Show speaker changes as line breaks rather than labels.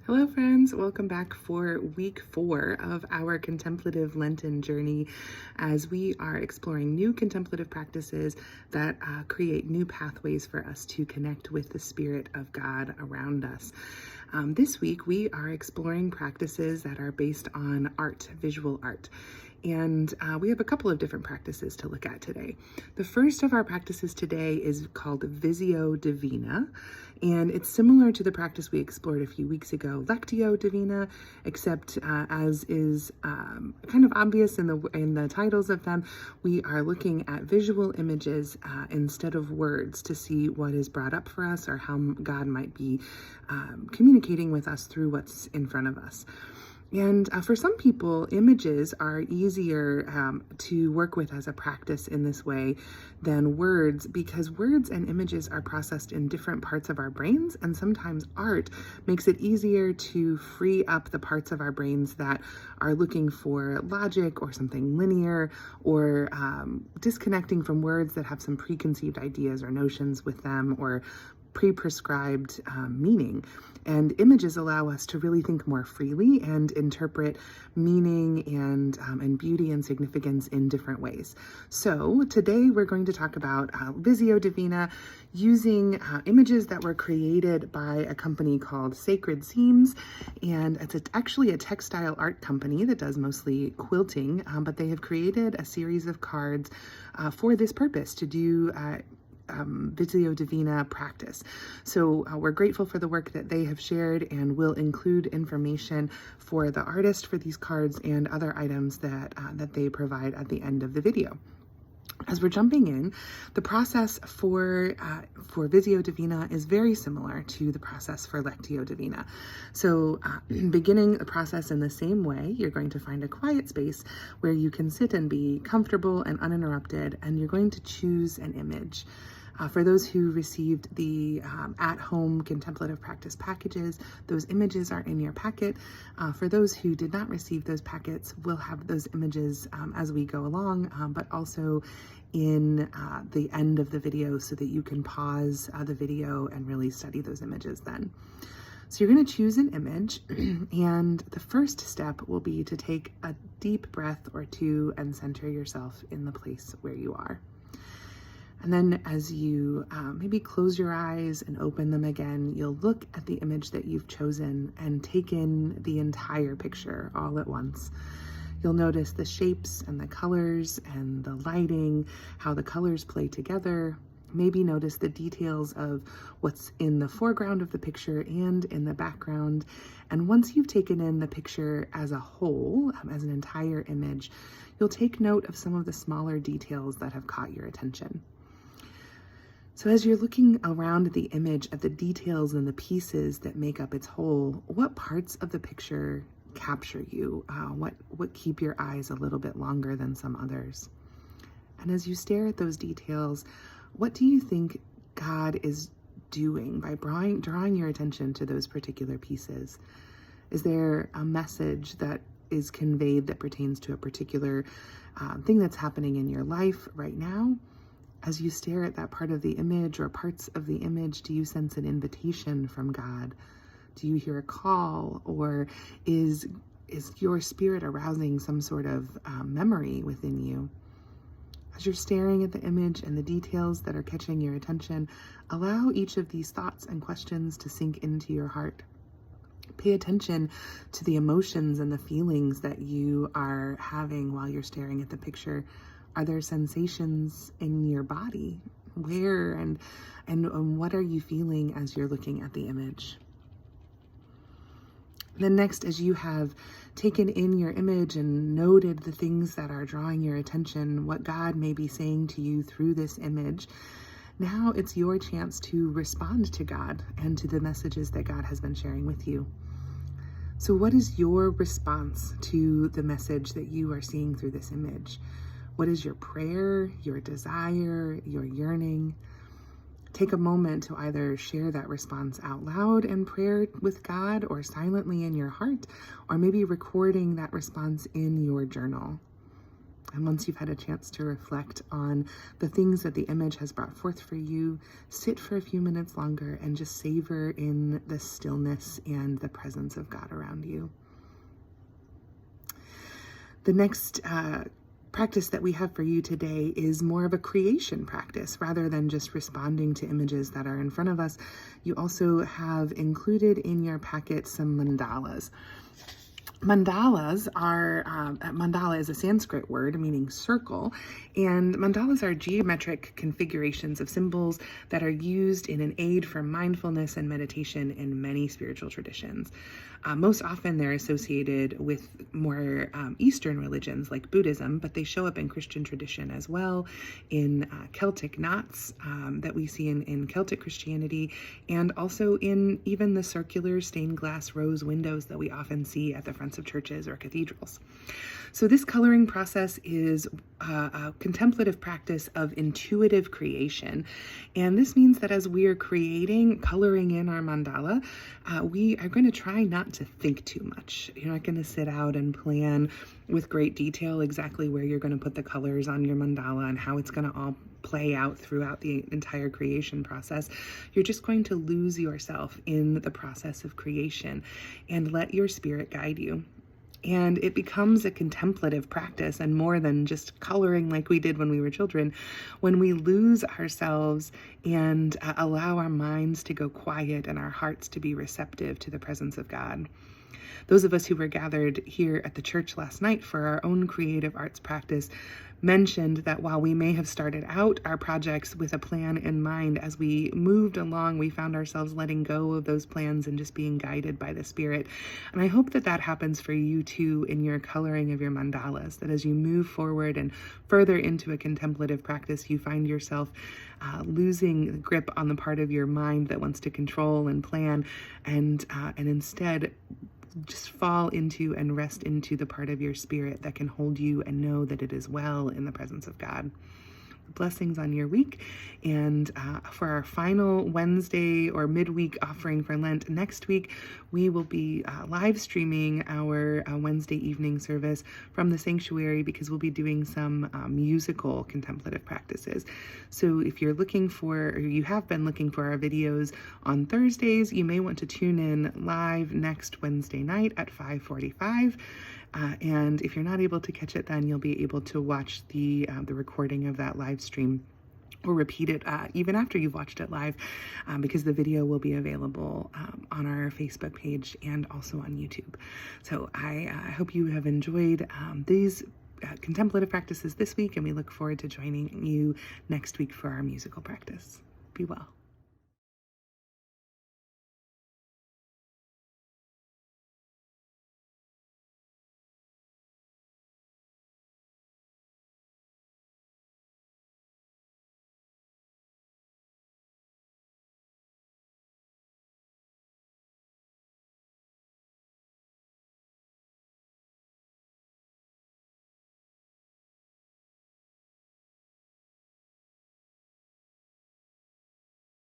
Hello, friends. Welcome back for week 4 of our contemplative Lenten journey as we are exploring new contemplative practices that create new pathways for us to connect with the Spirit of God around us. This week, we are exploring practices that are based on art, visual art. And we have a couple of different practices to look at today. The first of our practices today is called visio divina, and it's similar to the practice we explored a few weeks ago, lectio divina, except as is kind of obvious in the titles of them, we are looking at visual images instead of words to see what is brought up for us or how God might be communicating with us through what's in front of us. And for some people, images are easier to work with as a practice in this way than words, because words and images are processed in different parts of our brains, and sometimes art makes it easier to free up the parts of our brains that are looking for logic or something linear, or disconnecting from words that have some preconceived ideas or notions with them, or pre-prescribed meaning. And images allow us to really think more freely and interpret meaning and beauty and significance in different ways. So today we're going to talk about visio divina using images that were created by a company called Sacred Seams. And it's actually a textile art company that does mostly quilting, but they have created a series of cards for this purpose, to do visio divina practice. So we're grateful for the work that they have shared, and will include information for the artist for these cards and other items that they provide at the end of the video. As we're jumping in, the process for visio divina is very similar to the process for lectio divina. So beginning the process in the same way, you're going to find a quiet space where you can sit and be comfortable and uninterrupted, and you're going to choose an image. For those who received the at-home contemplative practice packages, those images are in your packet. For those who did not receive those packets, we'll have those images as we go along, but also in the end of the video, so that you can pause the video and really study those images then. So you're going to choose an image, and the first step will be to take a deep breath or two and center yourself in the place where you are. And then as you maybe close your eyes and open them again, you'll look at the image that you've chosen and take in the entire picture all at once. You'll notice the shapes and the colors and the lighting, how the colors play together. Maybe notice the details of what's in the foreground of the picture and in the background. And once you've taken in the picture as a whole, as an entire image, you'll take note of some of the smaller details that have caught your attention. So as you're looking around the image, at the details and the pieces that make up its whole, what parts of the picture capture you? What keep your eyes a little bit longer than some others? And as you stare at those details, what do you think God is doing by drawing your attention to those particular pieces? Is there a message that is conveyed that pertains to a particular thing that's happening in your life right now? As you stare at that part of the image or parts of the image, do you sense an invitation from God? Do you hear a call, or is your spirit arousing some sort of memory within you? As you're staring at the image and the details that are catching your attention, allow each of these thoughts and questions to sink into your heart. Pay attention to the emotions and the feelings that you are having while you're staring at the picture. Are there sensations in your body? Where and what are you feeling as you're looking at the image? Then next, as you have taken in your image and noted the things that are drawing your attention, what God may be saying to you through this image, now it's your chance to respond to God and to the messages that God has been sharing with you. So what is your response to the message that you are seeing through this image? What is your prayer, your desire, your yearning? Take a moment to either share that response out loud in prayer with God, or silently in your heart, or maybe recording that response in your journal. And once you've had a chance to reflect on the things that the image has brought forth for you, sit for a few minutes longer and just savor in the stillness and the presence of God around you. The next practice that we have for you today is more of a creation practice rather than just responding to images that are in front of us. You also have included in your packet some mandalas. Mandalas are, mandala is a Sanskrit word meaning circle, and mandalas are geometric configurations of symbols that are used in an aid for mindfulness and meditation in many spiritual traditions. Most often they're associated with more Eastern religions like Buddhism, but they show up in Christian tradition as well, in Celtic knots that we see in Celtic Christianity, and also in even the circular stained glass rose windows that we often see at the fronts of churches or cathedrals. So this coloring process is a contemplative practice of intuitive creation. And this means that as we are coloring in our mandala, we are going to try not to think too much. You're not going to sit out and plan with great detail exactly where you're going to put the colors on your mandala and how it's going to all play out throughout the entire creation process. You're just going to lose yourself in the process of creation and let your spirit guide you. And it becomes a contemplative practice and more than just coloring like we did when we were children, when we lose ourselves and allow our minds to go quiet and our hearts to be receptive to the presence of God. Those of us who were gathered here at the church last night for our own creative arts practice mentioned that while we may have started out our projects with a plan in mind, as we moved along, we found ourselves letting go of those plans and just being guided by the Spirit. And I hope that that happens for you too in your coloring of your mandalas, that as you move forward and further into a contemplative practice, you find yourself losing the grip on the part of your mind that wants to control and plan, and instead just fall into and rest into the part of your spirit that can hold you and know that it is well in the presence of God. Blessings on your week. And for our final Wednesday or midweek offering for Lent next week, we will be live streaming our Wednesday evening service from the sanctuary, because we'll be doing some musical contemplative practices. So if you're looking for, or you have been looking for our videos on Thursdays, you may want to tune in live next Wednesday night at 5:45. And if you're not able to catch it, then you'll be able to watch the recording of that live stream, or repeat it even after you've watched it live, because the video will be available on our Facebook page and also on YouTube. So I hope you have enjoyed these contemplative practices this week, and we look forward to joining you next week for our musical practice. Be well.